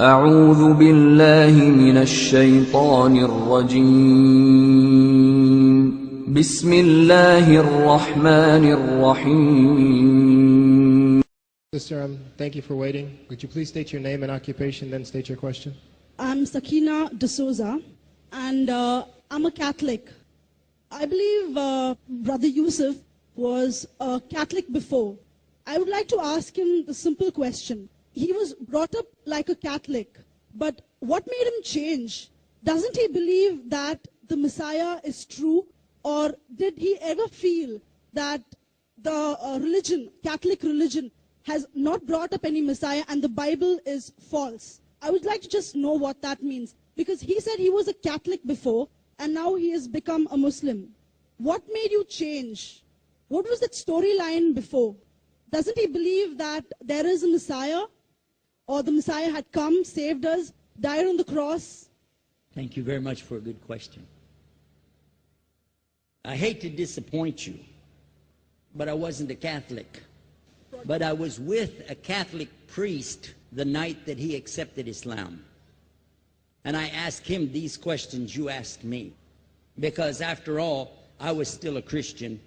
أعوذ بالله من الشيطان الرجيم بسم الله الرحمن الرحيم. Sister, thank you for waiting. Would you please state your name and occupation, then state your question? I'm Sakina D'Souza, and I'm a Catholic. I believe Brother Yusuf was a Catholic before. I would like to ask him the simple question. He was brought up like a Catholic, but what made him change? Doesn't he believe that the Messiah is true, or did he ever feel that the Catholic religion, has not brought up any Messiah and the Bible is false? I would like to just know what that means, because he said he was a Catholic before and now he has become a Muslim. What made you change? What was that storyline before? Doesn't he believe that there is a Messiah, or the Messiah had come, saved us, died on the cross? Thank you very much for a good question. I hate to disappoint you, but I wasn't a Catholic. But I was with a Catholic priest the night that he accepted Islam. And I asked him these questions you asked me. Because after all, I was still a Christian,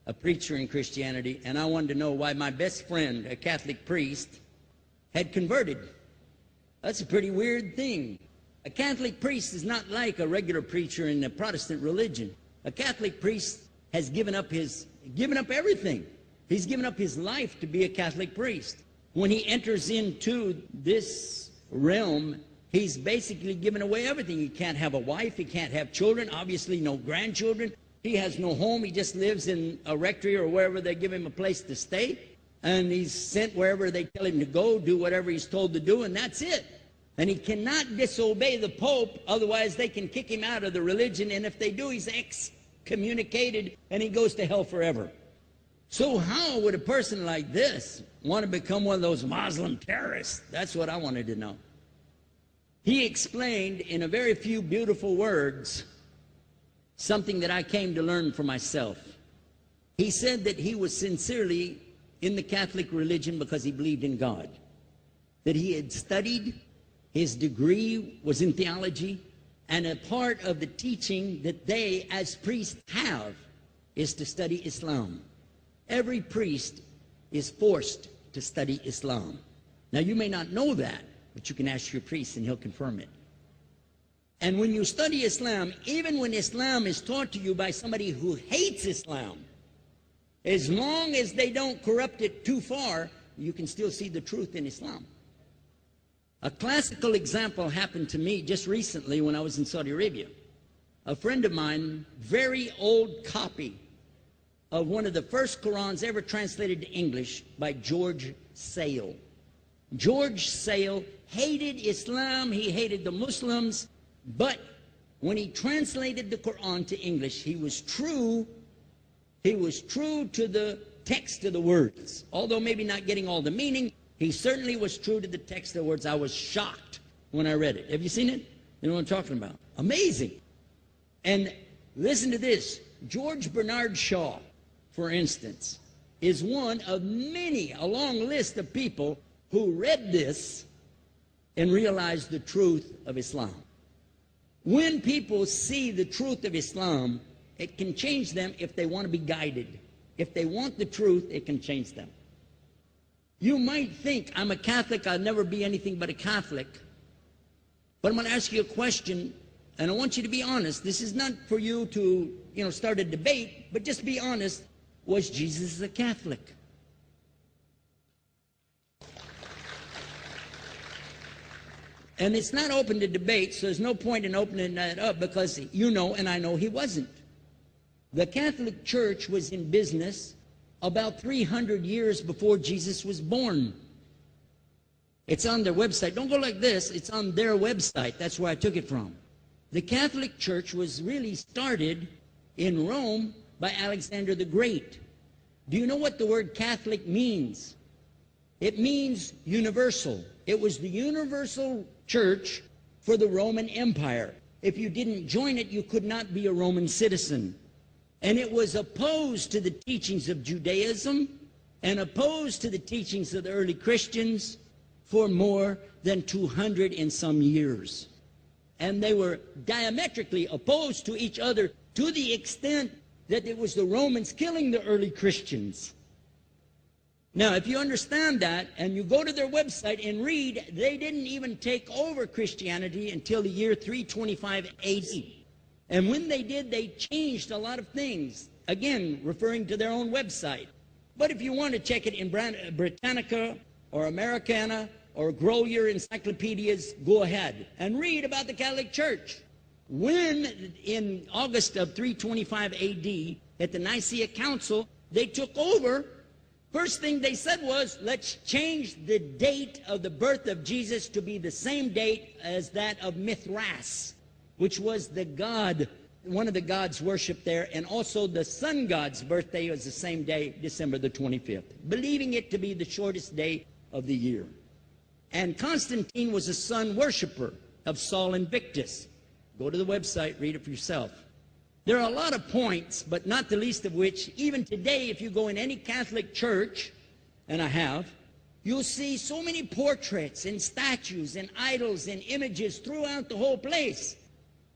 a preacher in Christianity, and I wanted to know why my best friend, a Catholic priest, had converted. That's a pretty weird thing. A Catholic priest is not like a regular preacher in the Protestant religion. A Catholic priest has given up everything. He's given up his life to be a Catholic priest. When he enters into this realm, he's basically given away everything. He can't have a wife, he can't have children, obviously no grandchildren. He has no home, he just lives in a rectory or wherever they give him a place to stay. And he's sent wherever they tell him to go, do whatever he's told to do, and that's it. And he cannot disobey the Pope, otherwise they can kick him out of the religion, and if they do, he's excommunicated and he goes to hell forever. So how would a person like this want to become one of those Muslim terrorists? That's what I wanted to know. He explained in a very few beautiful words something that I came to learn for myself. He said that he was sincerely in the Catholic religion because he believed in God, that he had studied, his degree was in theology, and a part of the teaching that they as priests have is to study Islam. Every priest is forced to study Islam. Now you may not know that, but you can ask your priest and he'll confirm it. And when you study Islam, even when Islam is taught to you by somebody who hates Islam, as long as they don't corrupt it too far, you can still see the truth in Islam. A classical example happened to me just recently when I was in Saudi Arabia. A friend of mine, very old copy of one of the first Qurans ever translated to English by George Sale. George Sale hated Islam, he hated the Muslims, but when he translated the Quran to English, he was true to the text of the words. Although maybe not getting all the meaning, he certainly was true to the text of the words. I was shocked when I read it. Have you seen it? You know what I'm talking about? Amazing. And listen to this. George Bernard Shaw, for instance, is one of many, a long list of people who read this and realized the truth of Islam. When people see the truth of Islam, it can change them if they want to be guided. If they want the truth, it can change them. You might think, I'm a Catholic, I'll never be anything but a Catholic. But I'm going to ask you a question, and I want you to be honest. This is not for you to, start a debate, but just be honest. Was Jesus a Catholic? And it's not open to debate, so there's no point in opening that up, because you know and I know he wasn't. The Catholic Church was in business about 300 years before Jesus was born. It's on their website. Don't go like this. It's on their website. That's where I took it from. The Catholic Church was really started in Rome by Alexander the Great. Do you know what the word Catholic means? It means universal. It was the universal church for the Roman Empire. If you didn't join it, you could not be a Roman citizen. And it was opposed to the teachings of Judaism and opposed to the teachings of the early Christians for more than 200 and some years. And they were diametrically opposed to each other to the extent that it was the Romans killing the early Christians. Now, if you understand that, and you go to their website and read, they didn't even take over Christianity until the year 325 AD. And when they did, they changed a lot of things, again, referring to their own website. But if you want to check it in Britannica or Americana or grow your encyclopedias, go ahead and read about the Catholic Church. When, in August of 325 AD, at the Nicaea Council, they took over, first thing they said was, let's change the date of the birth of Jesus to be the same date as that of Mithras, which was the god, one of the gods worshipped there, and also the sun god's birthday was the same day, December the 25th, believing it to be the shortest day of the year. And Constantine was a sun worshiper of Sol Invictus. Go to the website, read it for yourself. There are a lot of points, but not the least of which, even today, if you go in any Catholic church, and I have, you'll see so many portraits and statues and idols and images throughout the whole place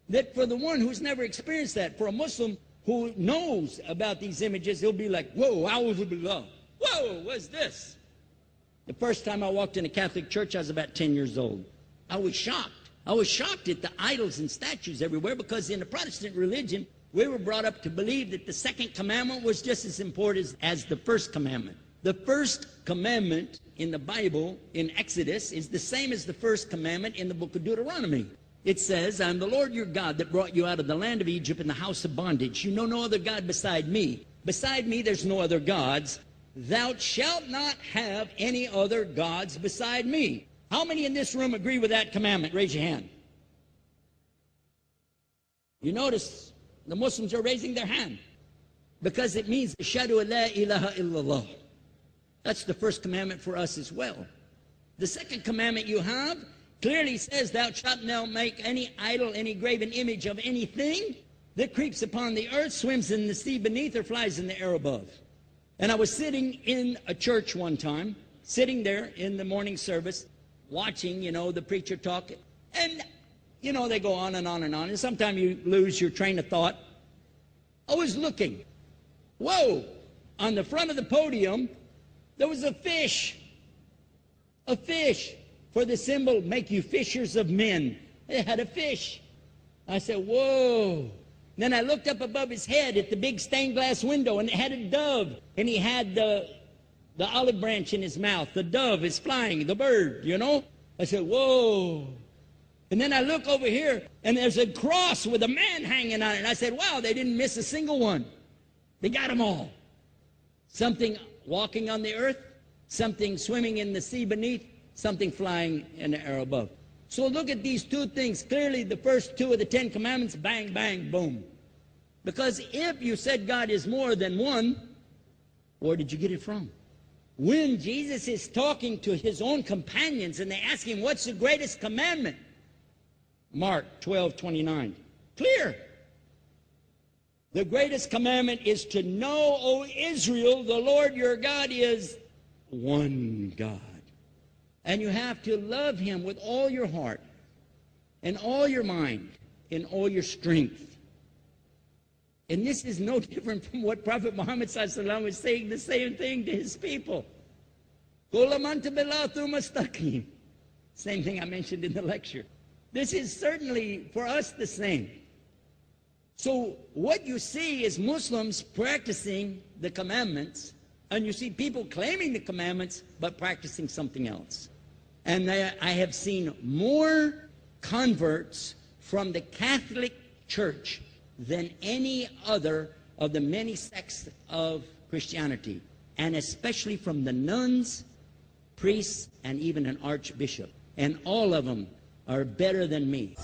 that for the one who's never experienced that, for a Muslim who knows about these images, he'll be like, whoa, a'udhu billah. Whoa, what's this? The first time I walked in a Catholic church, I was about 10 years old. I was shocked. I was shocked at the idols and statues everywhere, because in the Protestant religion, we were brought up to believe that the second commandment was just as important as the first commandment. The first commandment in the Bible, in Exodus, is the same as the first commandment in the book of Deuteronomy. It says, I'm the Lord your God that brought you out of the land of Egypt in the house of bondage. You know no other God beside me. Beside me there's no other gods. Thou shalt not have any other gods beside me. How many in this room agree with that commandment? Raise your hand. You notice the Muslims are raising their hand because it means Ashhadu an la ilaha illallah. That's the first commandment for us as well. The second commandment you have clearly says, thou shalt not make any idol, any graven image of anything that creeps upon the earth, swims in the sea beneath, or flies in the air above. And I was sitting in a church one time, sitting there in the morning service, watching, the preacher talk, and, they go on and on and on, and sometimes you lose your train of thought. I was looking. Whoa! On the front of the podium, there was a fish. A fish. For the symbol, make you fishers of men. It had a fish. I said, whoa. Then I looked up above his head at the big stained glass window, and it had a dove, and he had the olive branch in his mouth. The dove is flying, the bird, I said, whoa. And then I look over here, and there's a cross with a man hanging on it. And I said, wow, they didn't miss a single one. They got them all. Something walking on the earth, something swimming in the sea beneath, something flying in the air above. So look at these two things. Clearly, the first two of the 10 commandments, bang, bang, boom. Because if you said God is more than one, where did you get it from? When Jesus is talking to his own companions and they ask him, what's the greatest commandment? Mark 12:29. Clear. The greatest commandment is to know, O Israel, the Lord your God is one God. And you have to love him with all your heart and all your mind and all your strength. And this is no different from what Prophet Muhammad ﷺ was saying, the same thing to his people. Same thing I mentioned in the lecture. This is certainly for us the same. So what you see is Muslims practicing the commandments, and you see people claiming the commandments but practicing something else. And I have seen more converts from the Catholic Church than any other of the many sects of Christianity, and especially from the nuns, priests, and even an archbishop. And all of them are better than me.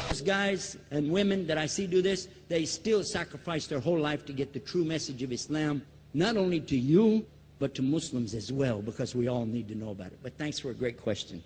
Those guys and women that I see do this, they still sacrifice their whole life to get the true message of Islam, not only to you, but to Muslims as well, because we all need to know about it. But thanks for a great question.